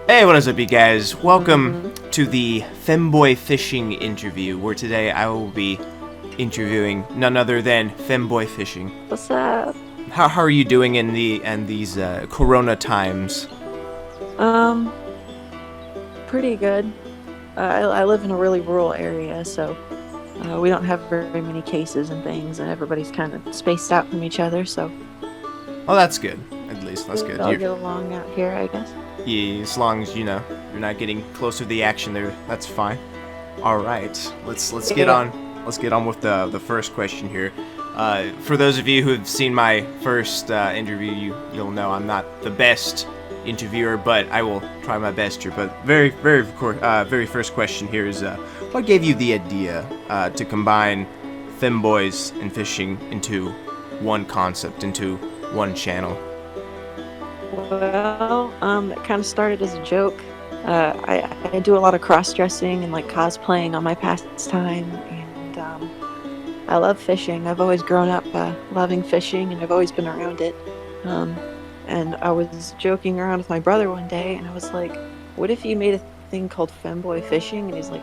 Hey, what is up, you guys? Welcome to the Femboy fishing interview, where today I will be interviewing none other than Femboy Fishing. What's up? How are you doing in these Corona times? Pretty good. I live in a really rural area, so we don't have very many cases and things, and everybody's kind of spaced out from each other, so Oh, that's good. At least that's good. we all get along out here, I guess. Yeah, as long as you're not getting close to the action there, that's fine. All right, let's get on. Let's get on with the first question here. For those of you who have seen my first interview, you'll know I'm not the best interviewer, but I will try my best here. But very first question here is, what gave you the idea to combine femboys and fishing into one concept, into one channel? Well, it kind of started as a joke. I do a lot of cross-dressing and like cosplaying on my pastime, and I love fishing. I've always grown up loving fishing, and I've always been around it. And I was joking around with my brother one day, and I was like, "What if you made a thing called Femboy Fishing?" And he's like,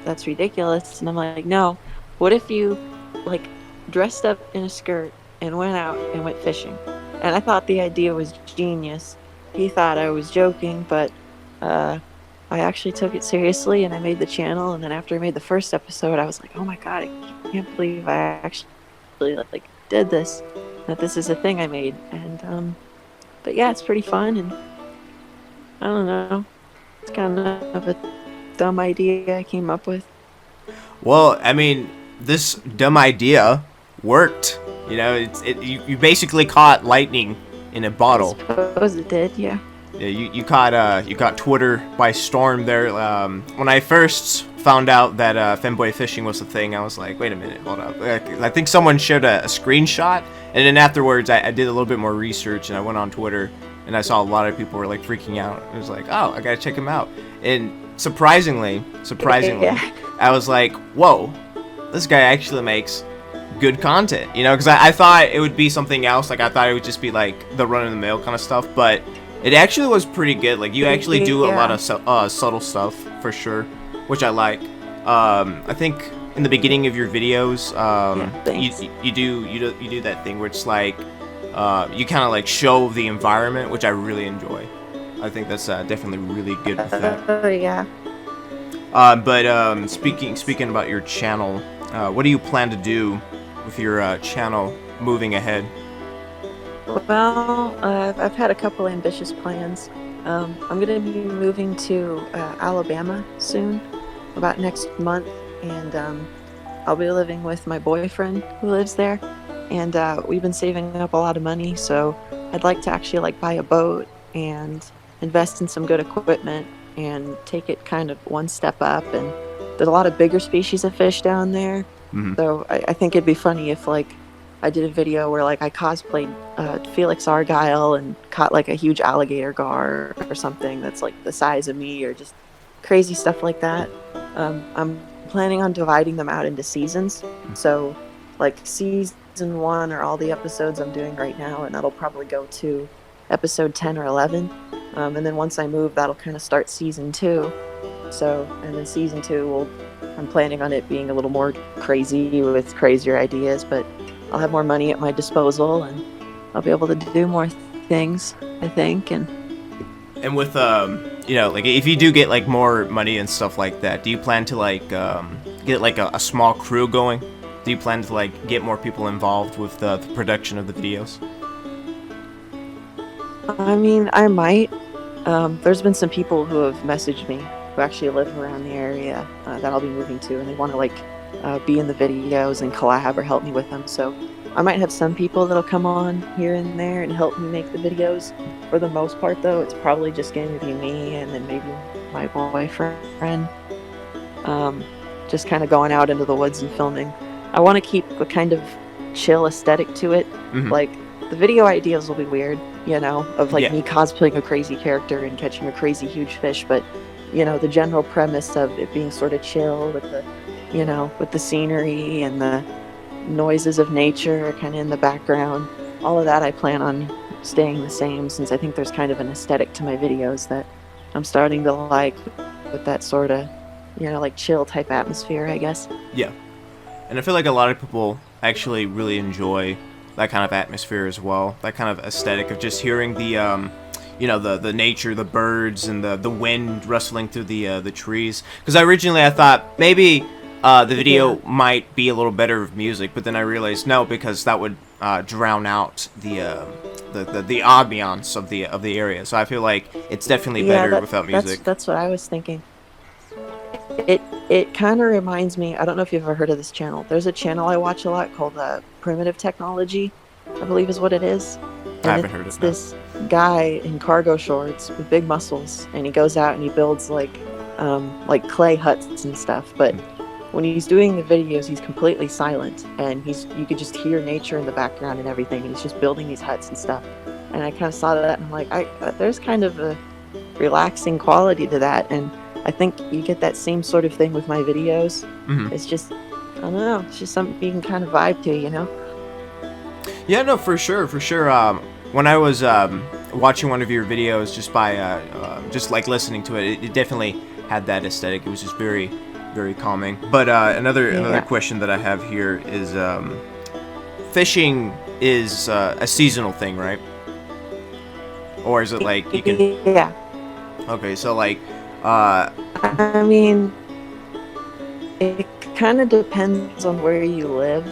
"That's ridiculous." And I'm like, "No. What if you like dressed up in a skirt and went out and went fishing?" And I thought the idea was genius. He thought I was joking, but I actually took it seriously, and I made the channel. And then after I made the first episode, I was like, "Oh my god, I can't believe I actually like did this. That this is a thing I made." And but yeah, it's pretty fun, and I don't know. It's kind of a dumb idea I came up with. Well, I mean, this dumb idea worked. You know, you basically caught lightning in a bottle. I suppose it did, yeah. Yeah, you caught Twitter by storm there. When I first found out that femboy fishing was a thing, I was like, wait a minute, hold up. I think someone shared a screenshot, and then afterwards I did a little bit more research, and I went on Twitter, and I saw a lot of people were like freaking out. It was like, oh, I gotta check him out. And surprisingly, Yeah. I was like, whoa, this guy actually makes good content, you know, because I thought it would be something else. Like, I thought it would just be like the run-of-the-mill kind of stuff, but it actually was pretty good. Like, you actually do a lot of subtle stuff for sure, which I like. I think in the beginning of your videos, you do that thing where it's like you kind of like show the environment, which I really enjoy. I think that's definitely really good with that. Oh yeah. But speaking about your channel, what do you plan to do with your channel moving ahead? Well, I've had a couple ambitious plans. I'm going to be moving to Alabama soon, about next month, and I'll be living with my boyfriend who lives there, and we've been saving up a lot of money, so I'd like to actually like buy a boat and invest in some good equipment and take it kind of one step up. And there's a lot of bigger species of fish down there, so I think it'd be funny if like I did a video where like I cosplayed Felix Argyle and caught like a huge alligator gar or something that's like the size of me, or just crazy stuff like that. I'm planning on dividing them out into seasons. So like season 1 are all the episodes I'm doing right now, and that'll probably go to episode 10 or 11. And then once I move, that'll kind of start season 2. So, and then season 2 I'm planning on it being a little more crazy with crazier ideas, but I'll have more money at my disposal, and I'll be able to do more things, I think. And with you know, like if you do get like more money and stuff like that, do you plan to like get like a small crew going? Do you plan to like get more people involved with the production of the videos? I mean, I might. There's been some people who have messaged me who actually live around the area that I'll be moving to, and they want to like be in the videos and collab or help me with them. So I might have some people that'll come on here and there and help me make the videos. For the most part, though, it's probably just going to be me and then maybe my boyfriend, just kind of going out into the woods and filming. I want to keep a kind of chill aesthetic to it. Like, the video ideas will be weird, you know, of like me cosplaying a crazy character and catching a crazy huge fish, but you know, the general premise of it being sort of chill with the, you know, with the scenery and the noises of nature kind of in the background, all of that I plan on staying the same, since I think there's kind of an aesthetic to my videos that I'm starting to like, with that sort of, you know, like chill type atmosphere, I guess. Yeah. And I feel like a lot of people actually really enjoy that kind of atmosphere as well. That kind of aesthetic of just hearing the, you know, the nature, the birds, and the wind rustling through the trees. Because originally I thought maybe the video might be a little better with music, but then I realized no, because that would drown out the ambiance of the area. So I feel like it's definitely better without music. That's what I was thinking. It kind of reminds me, I don't know if you've ever heard of this channel. There's a channel I watch a lot called Primitive Technology, I believe is what it is. And I haven't heard of it. It's this guy in cargo shorts with big muscles, and he goes out and he builds like clay huts and stuff. But when he's doing the videos, he's completely silent, and you could just hear nature in the background and everything. And he's just building these huts and stuff. And I kind of saw that, and I'm like, there's kind of a relaxing quality to that, and I think you get that same sort of thing with my videos. It's just, I don't know, it's just something you can kind of vibe to, you know? Yeah, no, for sure. When I was watching one of your videos, just by just like listening to it, it definitely had that aesthetic. It was just very, very calming. But another question that I have here is, fishing is a seasonal thing, right? Or is it like you can? Yeah. Okay, so like. I mean, it kind of depends on where you live.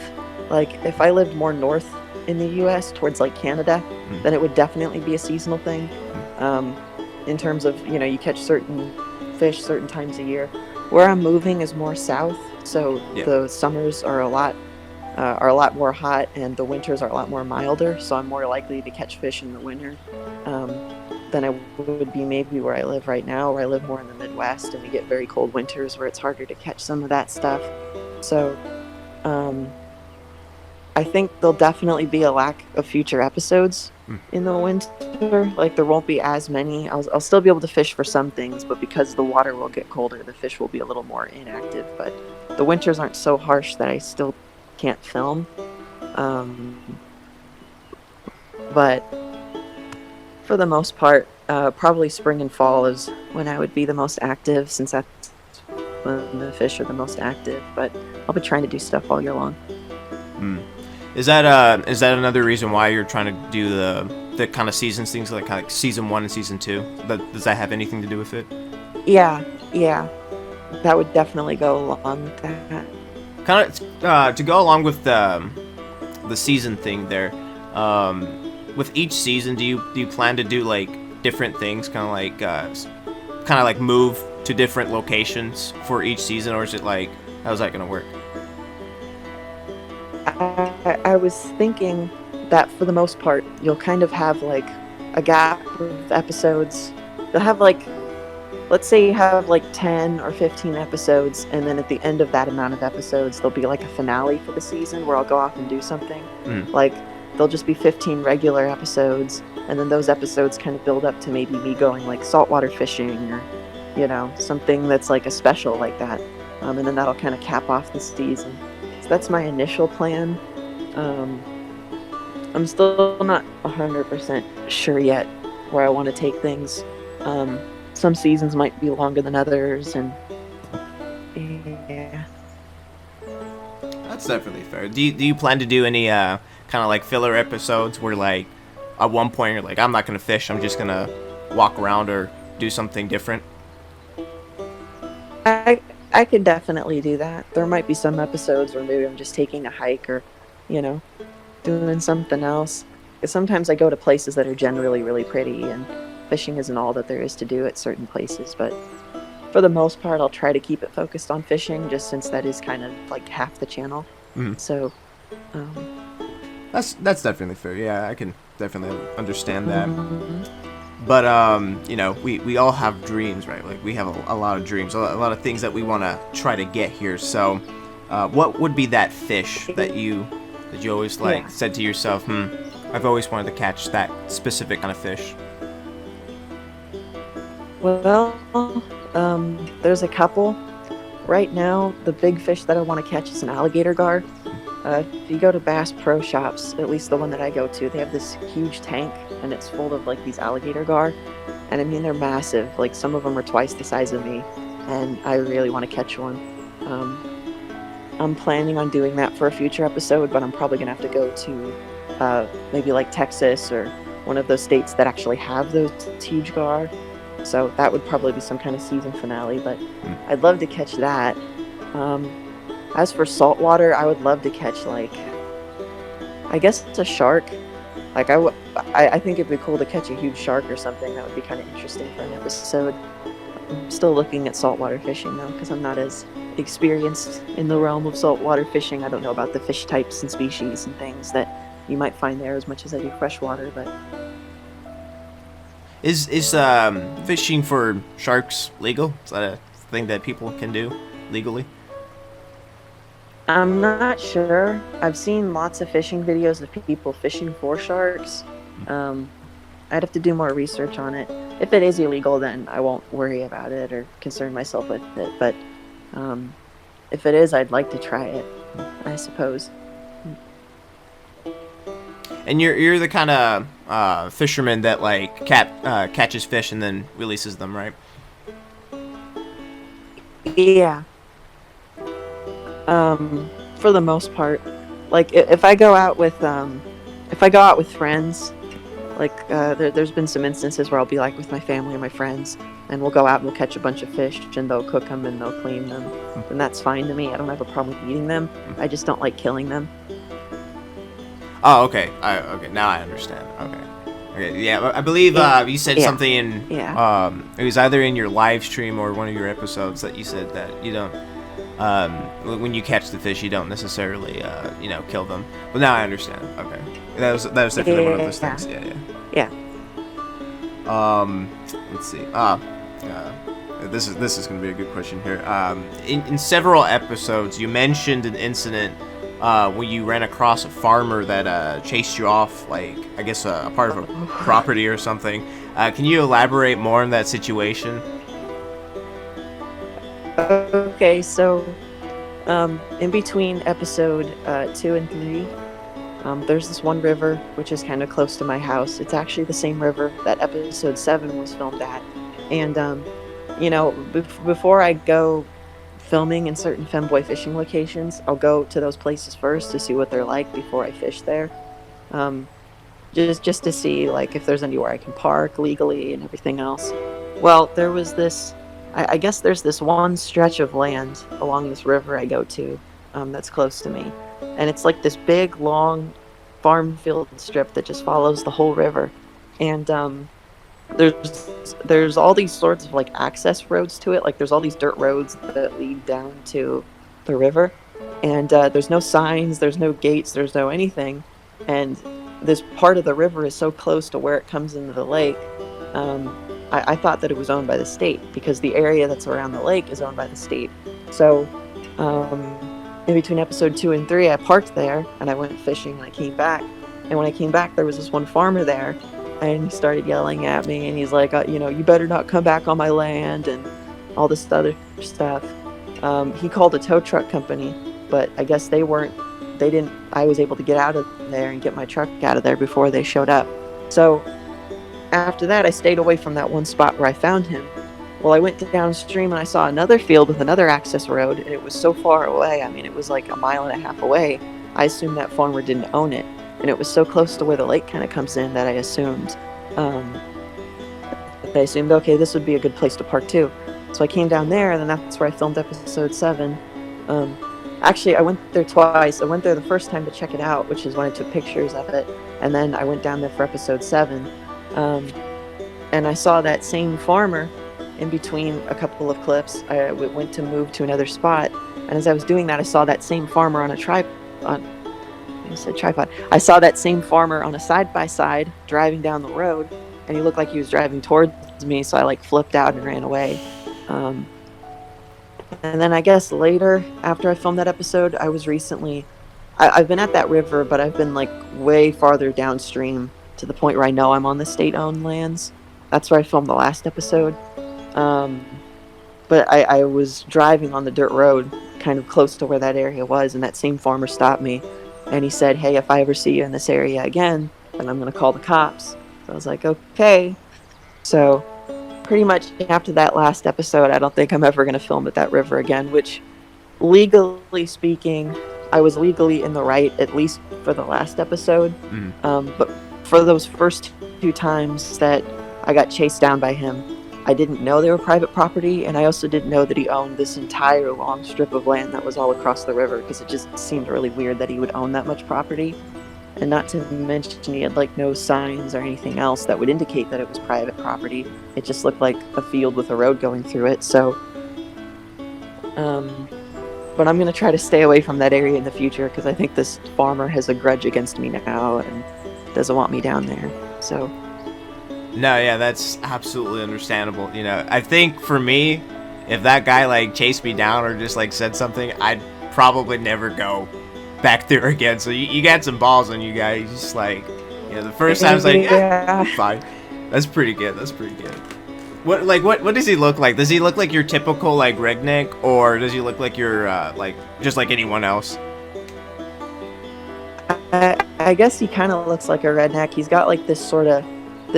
Like, if I lived more north in the U.S. towards like Canada, then it would definitely be a seasonal thing. In terms of, you know, you catch certain fish certain times a year. Where I'm moving is more south, so the summers are a lot more hot, and the winters are a lot more milder. So I'm more likely to catch fish in the winter than I would be maybe where I live right now, where I live more in the Midwest, and we get very cold winters where it's harder to catch some of that stuff. So I think there'll definitely be a lack of future episodes in the winter. Like, there won't be as many. I'll still be able to fish for some things, but because the water will get colder, the fish will be a little more inactive. But the winters aren't so harsh that I still can't film. But for the most part, probably spring and fall is when I would be the most active, since that's when the fish are the most active. But I'll be trying to do stuff all year long. Is that another reason why you're trying to do the kind of seasons things, like kind of like season 1 and season 2? Does that have anything to do with it? Yeah, that would definitely go along with that. Kind of to go along with the season thing there. With each season, do you plan to do like different things, kind of like move to different locations for each season, or is it like, how's that gonna work? I was thinking that for the most part, you'll kind of have like a gap of episodes. You'll have like, let's say you have like 10 or 15 episodes, and then at the end of that amount of episodes, there'll be like a finale for the season where I'll go off and do something. Like, there'll just be 15 regular episodes, and then those episodes kind of build up to maybe me going like saltwater fishing, or, you know, something that's like a special like that. And then that'll kind of cap off the season. So that's my initial plan. I'm still not 100% sure yet where I want to take things. Some seasons might be longer than others, and yeah. That's definitely fair. Do you plan to do any kind of like filler episodes where like at one point you're like, I'm not gonna fish, I'm just gonna walk around or do something different? I could definitely do that. There might be some episodes where maybe I'm just taking a hike, or, you know, doing something else. Because sometimes I go to places that are generally really pretty, and fishing isn't all that there is to do at certain places. But for the most part, I'll try to keep it focused on fishing, just since that is kind of like half the channel. So that's definitely fair. Yeah, I can definitely understand that. But you know, we all have dreams, right? Like, we have a lot of dreams, a lot of things that we want to try to get here. So what would be that fish that you Did you always Yeah. said to yourself, I've always wanted to catch that specific kind of fish? Well, there's a couple. Right now, the big fish that I want to catch is an alligator gar. If you go to Bass Pro Shops, at least the one that I go to, they have this huge tank, and it's full of like these alligator gar. And I mean, they're massive. Like some of them are twice the size of me, and I really want to catch one. Um, I'm planning on doing that for a future episode, but I'm probably gonna have to go to maybe like Texas or one of those states that actually have those huge gar. So that would probably be some kind of season finale, but I'd love to catch that. As for saltwater, I would love to catch like, I guess it's a shark. Like I think it'd be cool to catch a huge shark or something. That would be kind of interesting for an episode. I'm still looking at saltwater fishing though, because I'm not as experienced in the realm of saltwater fishing. I don't know about the fish types and species and things that you might find there as much as I do freshwater, but Is fishing for sharks legal? Is that a thing that people can do legally? I'm not sure. I've seen lots of fishing videos of people fishing for sharks. I'd have to do more research on it. If it is illegal, then I won't worry about it or concern myself with it. But if it is, I'd like to try it, I suppose. And you're the kind of fisherman that like catches fish and then releases them, right? Yeah. For the most part, like if I go out with friends, like there's been some instances where I'll be like with my family and my friends, and we'll go out and we'll catch a bunch of fish, and they'll cook them and they'll clean them, and that's fine to me. I don't have a problem with eating them. I just don't like killing them. Oh, okay. Okay, now I understand. Okay, yeah. I believe you said something in. Yeah. It was either in your live stream or one of your episodes that you said that you don't. When you catch the fish, you don't necessarily, kill them. But now I understand. Okay, that was definitely one of those things. Yeah. Let's see. This is going to be a good question here. In several episodes, you mentioned an incident where you ran across a farmer that chased you off, like I guess a part of a property or something. Can you elaborate more on that situation? Okay, so in between episode 2 and 3, there's this one river which is kind of close to my house. It's actually the same river that episode 7 was filmed at. And, before I go filming in certain Femboy fishing locations, I'll go to those places first to see what they're like before I fish there. Just to see like if there's anywhere I can park legally and everything else. Well, there was this... I guess there's this one stretch of land along this river I go to that's close to me. And it's like this big, long farm field strip that just follows the whole river. And there's all these sorts of like access roads to it. Like there's all these dirt roads that lead down to the river. And there's no signs, there's no gates, there's no anything. And this part of the river is so close to where it comes into the lake. I thought that it was owned by the state because the area that's around the lake is owned by the state. So in between episode 2 and 3, I parked there and I went fishing and I came back. And when I came back, there was this one farmer there and he started yelling at me and he's like, you better not come back on my land and all this other stuff. He called a tow truck company, but I guess I was able to get out of there and get my truck out of there before they showed up. So after that, I stayed away from that one spot where I found him. Well, I went downstream and I saw another field with another access road, and it was so far away. I mean, it was like 1.5 miles away. I assumed that farmer didn't own it, and it was so close to where the lake kind of comes in that I assumed, okay, this would be a good place to park too. So I came down there, and then that's where I filmed episode 7. Actually, I went there twice. I went there the first time to check it out, which is when I took pictures of it, and then I went down there for episode 7. And I saw that same farmer in between a couple of clips. I went to move to another spot, and as I was doing that, I saw that same farmer on a tripod. I saw that same farmer on a side-by-side driving down the road, and he looked like he was driving towards me, so I like flipped out and ran away. And then I guess later, after I filmed that episode, I was recently I've been at that river, but I've been like way farther downstream to the point where I know I'm on the state-owned lands. That's where I filmed the last episode. Um, but I was driving on the dirt road, kind of close to where that area was, and that same farmer stopped me, and he said, "Hey, if I ever see you in this area again, then I'm gonna call the cops." So I was like, "Okay." So pretty much after that last episode, I don't think I'm ever gonna film at that river again. Which, legally speaking, I was legally in the right, at least for the last episode. Mm. But for those first two times that I got chased down by him, I didn't know they were private property, and I also didn't know that he owned this entire long strip of land that was all across the river, because it just seemed really weird that he would own that much property. And not to mention, he had like no signs or anything else that would indicate that it was private property. It just looked like a field with a road going through it. So, but I'm gonna try to stay away from that area in the future, because I think this farmer has a grudge against me now and doesn't want me down there. So. No, yeah, that's absolutely understandable. You know, I think for me, if that guy like chased me down or just like said something, I'd probably never go back there again. So you got some balls on you guys. Just like, you know, the first time I was like, yeah, fine. That's pretty good. That's pretty good. What does he look like? Does he look like your typical like redneck, or does he look like your like just like anyone else? I guess he kind of looks like a redneck. He's got like this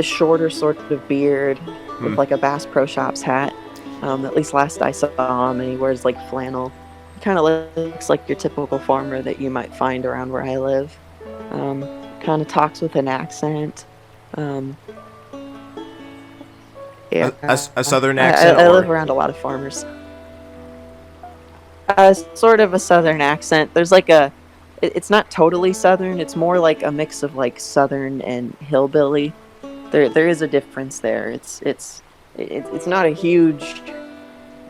shorter sort of beard with like a Bass Pro Shops hat. At least last I saw him, and he wears like flannel. He kind of looks like your typical farmer that you might find around where I live. Kind of talks with an accent. Yeah, a southern accent. I live around a lot of farmers. Sort of a southern accent. There's like it's not totally southern. It's more like a mix of like southern and hillbilly. There is a difference there. It's not a huge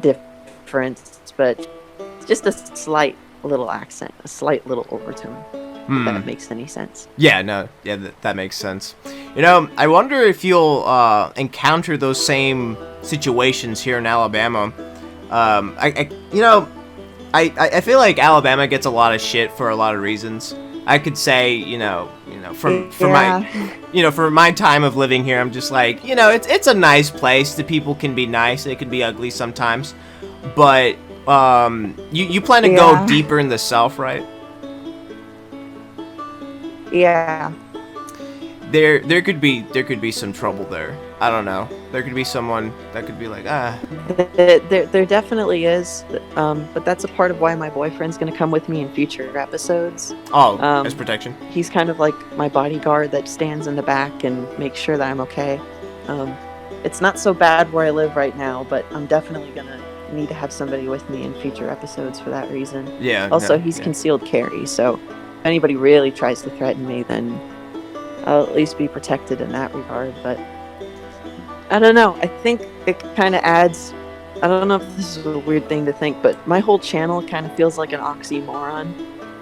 difference, but it's just a slight little accent, a slight little overtone. If that makes any sense. Yeah, no, yeah, that makes sense. You know, I wonder if you'll encounter those same situations here in Alabama. I feel like Alabama gets a lot of shit for a lot of reasons. I could say, for my time of living here, I'm just like, it's a nice place. The people can be nice. They can be ugly sometimes. But you plan to go deeper in the South, right? Yeah. There could be some trouble there. I don't know. There could be someone that could be like, There definitely is, but that's a part of why my boyfriend's gonna come with me in future episodes. Oh, as protection. He's kind of like my bodyguard that stands in the back and makes sure that I'm okay. It's not so bad where I live right now, but I'm definitely gonna need to have somebody with me in future episodes for that reason. Yeah. Also, he's concealed carry, so if anybody really tries to threaten me, then I'll at least be protected in that regard. But I don't know. I think it kind of adds. I don't know if this is a weird thing to think, but my whole channel kind of feels like an oxymoron.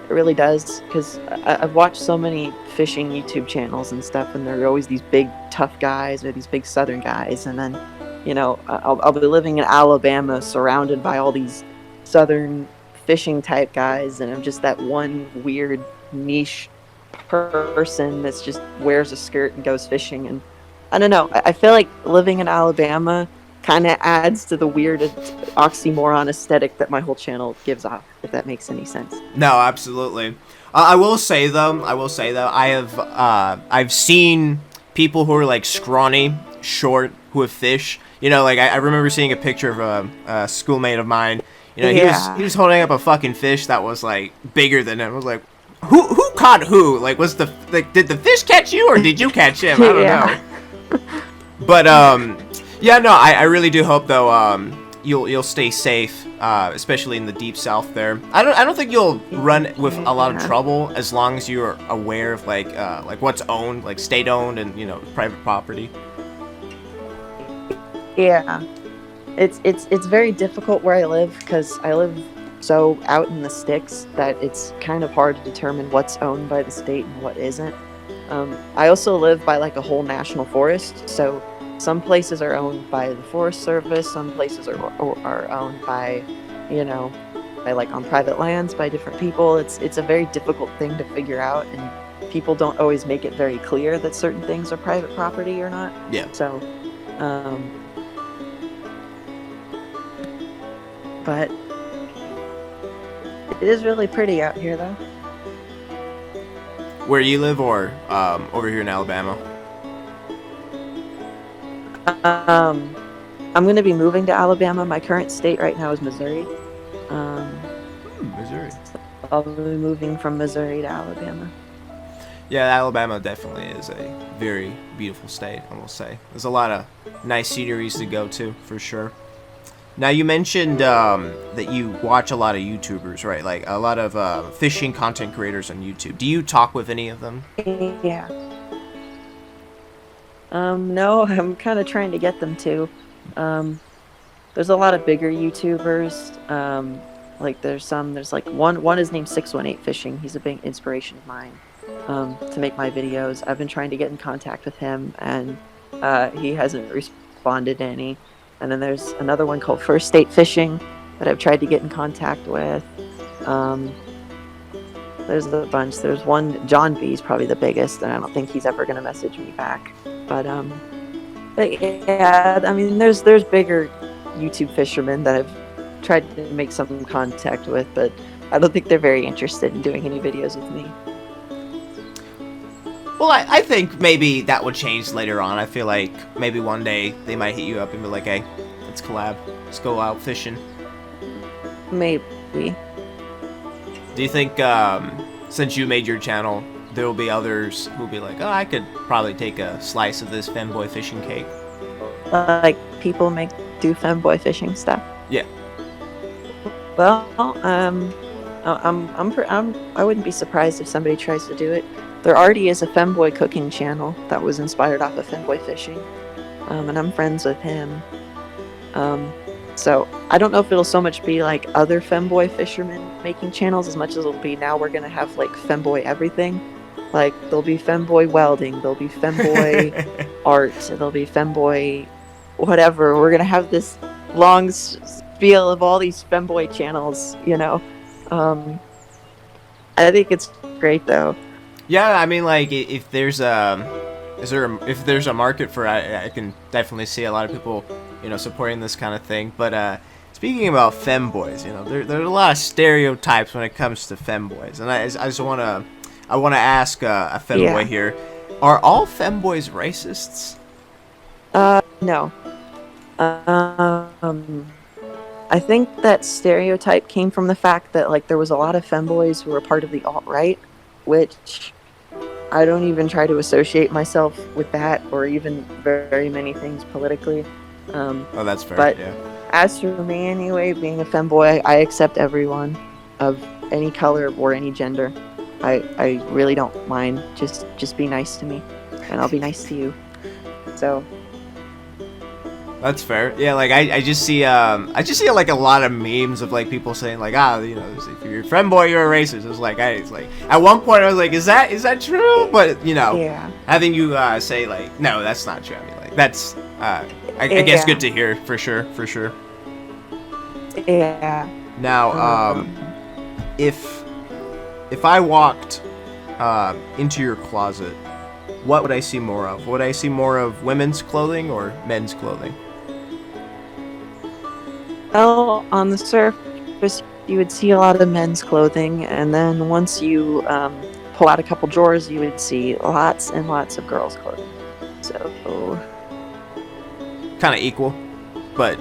It really does, because I've watched so many fishing YouTube channels and stuff, and there are always these big tough guys or these big Southern guys, and then, I'll be living in Alabama, surrounded by all these Southern fishing type guys, and I'm just that one weird niche person that's just wears a skirt and goes fishing. And I don't know, I feel like living in Alabama kind of adds to the weird oxymoron aesthetic that my whole channel gives off, if that makes any sense. No, absolutely. I will say though, I've seen people who are like scrawny, short, who have fish. I remember seeing a picture of a schoolmate of mine. He was holding up a fucking fish that was like bigger than him. I was like, who caught who? Like, did the fish catch you or did you catch him? I don't know. But I really do hope though you'll stay safe, especially in the deep South there. I don't think you'll run with a lot of trouble as long as you're aware of like what's owned, like state owned and private property. Yeah. It's very difficult where I live, because I live so out in the sticks that it's kind of hard to determine what's owned by the state and what isn't. I also live by like a whole national forest, so some places are owned by the Forest Service, some places are owned by, like on private lands by different people. It's a very difficult thing to figure out, and people don't always make it very clear that certain things are private property or not. Yeah. So, but it is really pretty out here, though. Where you live, or over here in Alabama? I'm going to be moving to Alabama. My current state right now is Missouri. Missouri. I'll be moving from Missouri to Alabama. Yeah, Alabama definitely is a very beautiful state, I will say. There's a lot of nice sceneries to go to, for sure. Now, you mentioned that you watch a lot of YouTubers, right? Like, a lot of fishing content creators on YouTube. Do you talk with any of them? Yeah. No, I'm kind of trying to get them to. There's a lot of bigger YouTubers. Like, there's like one is named 618 Fishing. He's a big inspiration of mine to make my videos. I've been trying to get in contact with him, and he hasn't responded to any. And then there's another one called First State Fishing that I've tried to get in contact with. There's a bunch. There's one, John B is probably the biggest, and I don't think he's ever going to message me back. But yeah, I mean, there's bigger YouTube fishermen that I've tried to make some contact with, but I don't think they're very interested in doing any videos with me. Well, I think maybe that would change later on. I feel like maybe one day they might hit you up and be like, hey, let's collab. Let's go out fishing. Maybe. Do you think, since you made your channel, there will be others who will be like, oh, I could probably take a slice of this Femboy fishing cake? Like, people do Femboy fishing stuff? Yeah. Well, I wouldn't be surprised if somebody tries to do it. There already is a Femboy cooking channel that was inspired off of Femboy fishing, and I'm friends with him. So I don't know if it'll so much be like other Femboy fishermen making channels as much as it'll be now we're gonna have like Femboy everything. Like, there'll be Femboy welding, there'll be Femboy art, there'll be Femboy whatever. We're gonna have this long spiel of all these Femboy channels, you know. I think it's great though. Yeah, I mean, like, if there's a market for it, I can definitely see a lot of people, you know, supporting this kind of thing. But speaking about femboys, you know, there are a lot of stereotypes when it comes to femboys, and I just want to ask a femboy here: are all femboys racists? No. I think that stereotype came from the fact that, like, there was a lot of femboys who were part of the alt-right, which I don't even try to associate myself with that, or even very many things politically. Oh, that's fair. But yeah. As for me, anyway, being a femboy, I accept everyone of any color or any gender. I really don't mind. Just be nice to me, and I'll be nice to you. So. That's fair. Yeah, like I just see like a lot of memes of like people saying like, you know, if you're a femboy, you're a racist. It's like at one point I was like, is that true? But you know, having you say like, no, that's not true. I mean, like that's I guess good to hear for sure. Yeah. Now, if I walked into your closet, what would I see more of? Would I see more of women's clothing or men's clothing? Well, on the surface, you would see a lot of men's clothing, and then once you pull out a couple drawers, you would see lots and lots of girls' clothing. So, kind of equal, but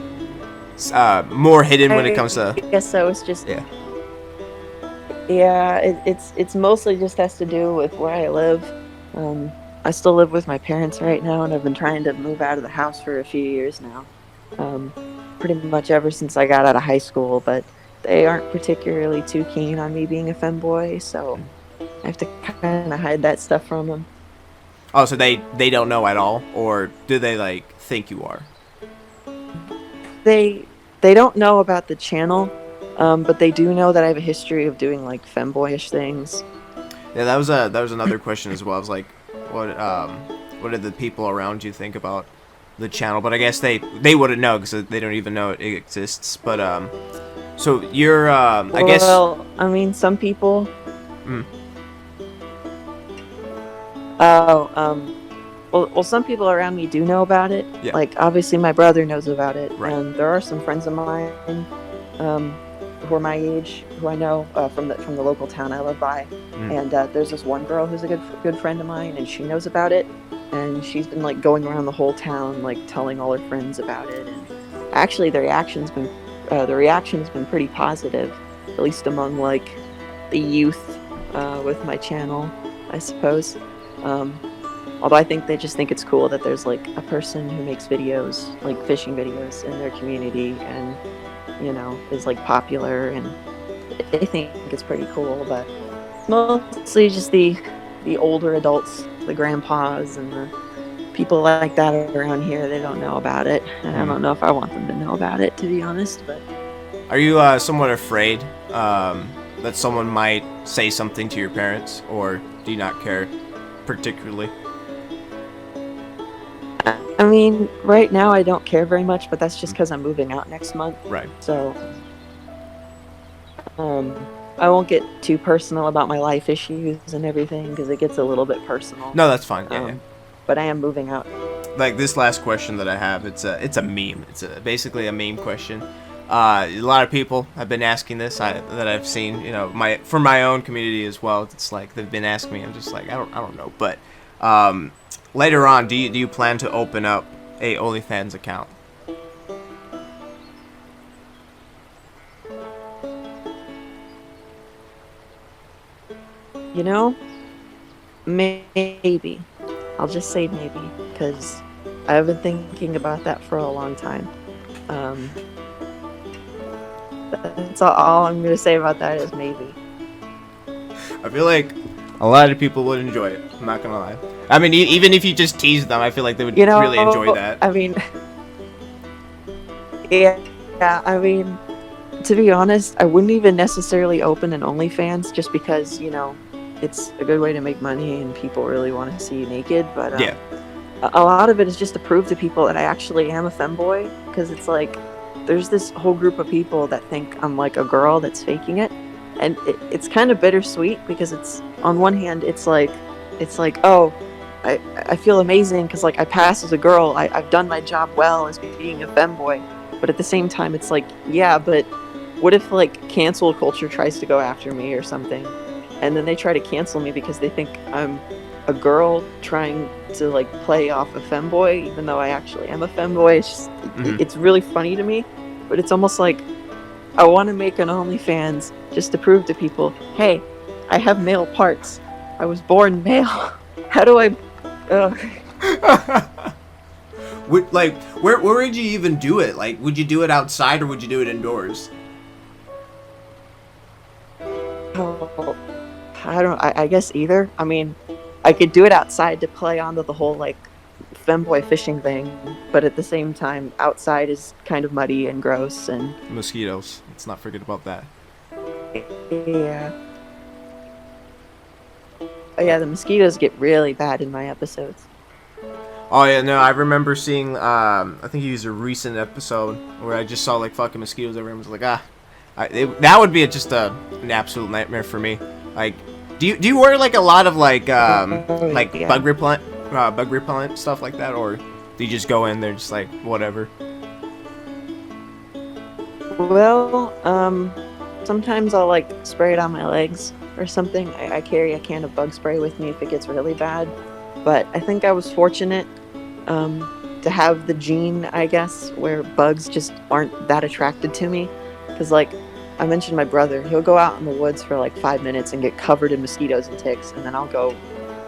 more hidden when it comes to. I guess so. It's just it's mostly just has to do with where I live. I still live with my parents right now, and I've been trying to move out of the house for a few years now. Pretty much ever since I got out of high school, but they aren't particularly too keen on me being a femboy, so I have to kind of hide that stuff from them. Oh, so they don't know at all, or do they like think you are? They don't know about the channel, but they do know that I have a history of doing like femboyish things. Yeah, that was another question as well. I was like, what did the people around you think about the channel? But I guess they wouldn't know because they don't even know it exists. But So you're, I guess. Well, I mean, some people. Mm, Oh, well, some people around me do know about it. yeah. Like, obviously, my brother knows about it, Right. and there are some friends of mine, um, who are my age, who I know from the local town I live by. Mm. And there's this one girl who's a good friend of mine, and she knows about it, and she's been like going around the whole town, like telling all her friends about it. And actually, the reaction's been pretty positive, at least among like the youth with my channel, I suppose. Although I think they just think it's cool that there's like a person who makes videos, like fishing videos, in their community, and is like popular, and they think it's pretty cool. But mostly just the older adults, the grandpas, and the people like that around here. They don't know about it, and I don't know if I want them to know about it, to be honest. But Are you somewhat afraid that someone might say something to your parents, or do you not care particularly? I mean, right now I don't care very much, but that's just because I'm moving out next month. Right. So, I won't get too personal about my life issues and everything because it gets a little bit personal. No, that's fine. Yeah, But I am moving out. Like this last question that I have, it's a meme. It's basically a meme question. A lot of people have been asking this that I've seen. From my own community as well. It's like they've been asking me. I'm just like I don't know. But later on, do you plan to open up a OnlyFans account? Maybe. I'll just say maybe because I've been thinking about that for a long time. That's all I'm gonna say about that is maybe. I feel like a lot of people would enjoy it. I'm not gonna lie. I mean, even if you just tease them, I feel like they would really enjoy that. I mean, yeah. I mean, to be honest, I wouldn't even necessarily open an OnlyFans just because it's a good way to make money and people really want to see you naked. But yeah, a lot of it is just to prove to people that I actually am a femboy, because it's like there's this whole group of people that think I'm like a girl that's faking it, and it's kind of bittersweet because it's on one hand it's like oh, I feel amazing because like I passed as a girl, I've done my job well as being a femboy, but at the same time it's like, yeah, but what if like cancel culture tries to go after me or something, and then they try to cancel me because they think I'm a girl trying to like play off a femboy, even though I actually am a femboy. It's just, it's really funny to me, but it's almost like I want to make an OnlyFans just to prove to people, hey, I have male parts. I was born male. How do I? Where would you even do it? Like, would you do it outside or would you do it indoors? Oh, I guess either. I mean, I could do it outside to play onto the whole like femboy fishing thing, but at the same time, outside is kind of muddy and gross and mosquitoes. Let's not forget about that. Yeah. Oh yeah, the mosquitoes get really bad in my episodes. Oh yeah, no, I remember seeing. I think he used a recent episode where I just saw like fucking mosquitoes everywhere. I was like, that would be just an absolute nightmare for me. Like, do you wear like a lot of like Yeah. bug repellent stuff like that, or do you just go in there just like whatever? Well, sometimes I'll like spray it on my legs or something. I carry a can of bug spray with me if it gets really bad. But I think I was fortunate to have the gene, I guess, where bugs just aren't that attracted to me. Because like I mentioned my brother, he'll go out in the woods for like 5 minutes and get covered in mosquitoes and ticks, and then I'll go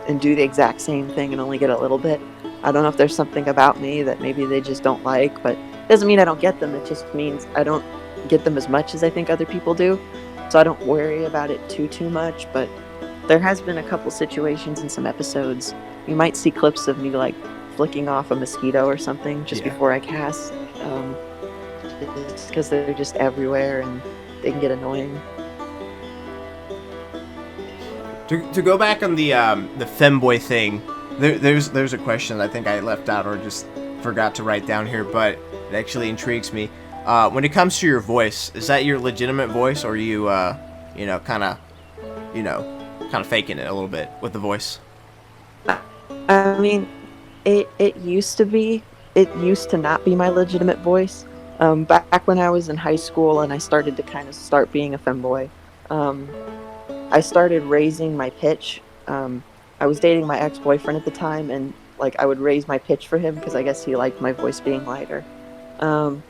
and do the exact same thing and only get a little bit. I don't know if there's something about me that maybe they just don't like, but it doesn't mean I don't get them. It just means I don't get them as much as I think other people do. So I don't worry about it too much, but there has been a couple situations in some episodes. You might see clips of me like flicking off a mosquito or something just before I cast, because they're just everywhere and they can get annoying. To go back on the femboy thing, there's a question I think I left out or just forgot to write down here, but it actually intrigues me. when it comes to your voice, is that your legitimate voice, or are you, you know, kind of, you know, kind of faking it a little bit with the voice? I mean, it used to be. It used to not be my legitimate voice. Back when I was in high school and I started to kind of start being a femboy, um, I started raising my pitch. I was dating my ex-boyfriend at the time, and like I would raise my pitch for him because I guess he liked my voice being lighter. Um,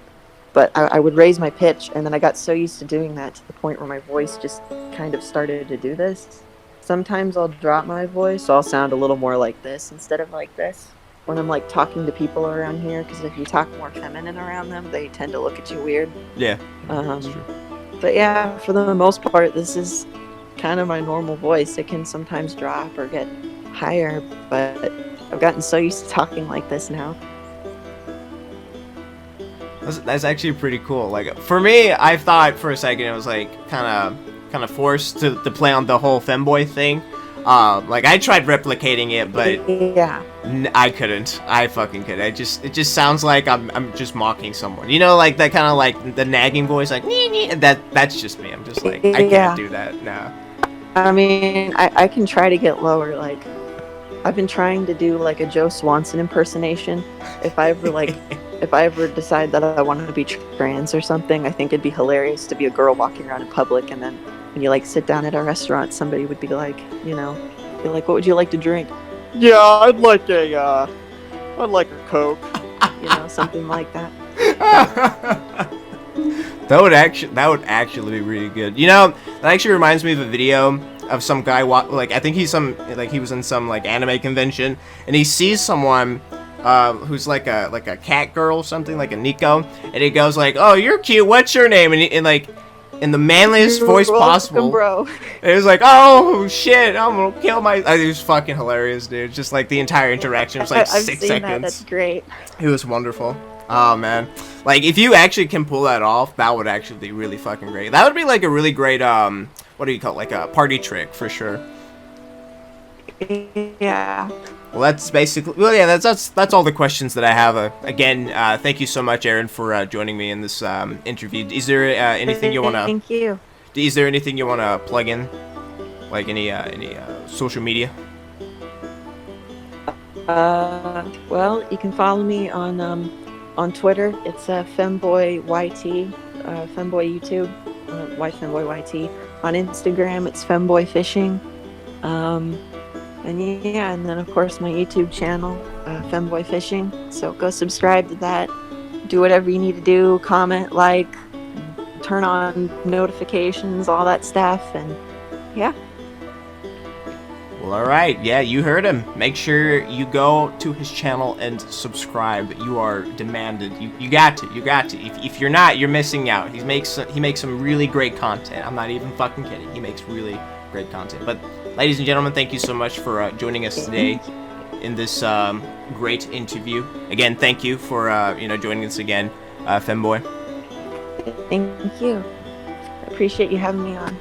but I would raise my pitch, and then I got so used to doing that to the point where my voice just kind of started to do this. Sometimes I'll drop my voice, so I'll sound a little more like this instead of like this when I'm like talking to people around here. Because if you talk more feminine around them, they tend to look at you weird. Yeah, that's Um, true. but yeah, for the most part, this is kind of my normal voice. It can sometimes drop or get higher, but I've gotten so used to talking like this now. That's actually pretty cool. Like for me, I thought for a second it was like kind of forced to play on the whole femboy thing. Like I tried replicating it, but Yeah. I couldn't. I fucking couldn't. It just sounds like I'm just mocking someone. You know, like that kind of like the nagging voice, like nee, nee, that's just me. I'm just like I Yeah. can't do that. No. I mean, I can try to get lower. Like, I've been trying to do like a Joe Swanson impersonation. If I ever like, if I ever decide that I want to be trans or something, I think it'd be hilarious to be a girl walking around in public, and then when you like sit down at a restaurant, somebody would be like, you know, be like, "What would you like to drink?" Yeah, I'd like a Coke. You know, something like that. That would actually be really good. You know, that actually reminds me of a video of some guy like I think he was in some like anime convention, and he sees someone who's like a cat girl or something, like a Nico, and he goes like, "Oh, you're cute. What's your name?" And like in the manliest You're voice welcome, possible. bro. It was like, "Oh shit, I'm gonna kill my." It was fucking hilarious, dude. Just like the entire interaction was like I've 6 seen seconds. that. That's great. It was wonderful. Oh man, like if you actually can pull that off, that would actually be really fucking great. That would be like a really great what do you call it? Like a party trick for sure. Yeah. Well, that's basically yeah. That's all the questions that I have. Again, thank you so much, Aaron, for joining me in this interview. Is there anything you wanna? Thank you. Is there anything you wanna plug in, like any social media? Well, you can follow me on Twitter. It's Femboy YT, Femboy YouTube, Femboy YT. On Instagram, it's Femboy Fishing. And yeah, and then of course my YouTube channel, Femboy Fishing. So go subscribe to that. Do whatever you need to do. Comment, like, turn on notifications, all that stuff, and yeah. Well, all right. Yeah, you heard him. Make sure you go to his channel and subscribe. You are demanded. You got to. You got to. If you're not, you're missing out. He makes some really great content. I'm not even fucking kidding. He makes really great content. But ladies and gentlemen, thank you so much for joining us today in this great interview. Again, thank you for joining us again, Femboy. Thank you. I appreciate you having me on.